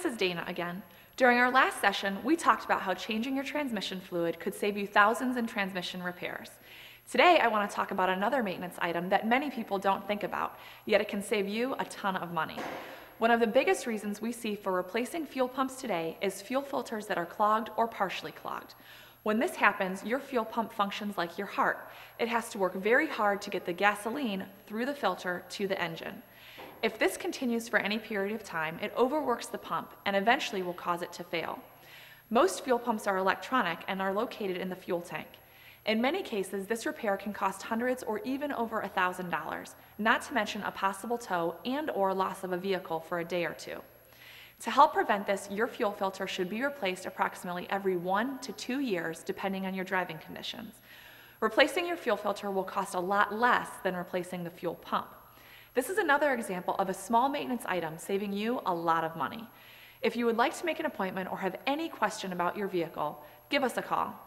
is Dana again. During our last session, we talked about how changing your transmission fluid could save you thousands in transmission repairs. Today, I want to talk about another maintenance item that many people don't think about, yet it can save you a ton of money. One of the biggest reasons we see for replacing fuel pumps today is fuel filters that are clogged or partially clogged. When this happens, your fuel pump functions like your heart. It has to work very hard to get the gasoline through the filter to the engine. If this continues for any period of time, it overworks the pump and eventually will cause it to fail. Most fuel pumps are electronic and are located in the fuel tank. In many cases, this repair can cost hundreds or even over $1,000, not to mention a possible tow and/or loss of a vehicle for a day or two. To help prevent this, your fuel filter should be replaced approximately every 1 to 2 years, depending on your driving conditions. Replacing your fuel filter will cost a lot less than replacing the fuel pump. This is another example of a small maintenance item saving you a lot of money. If you would like to make an appointment or have any question about your vehicle, give us a call.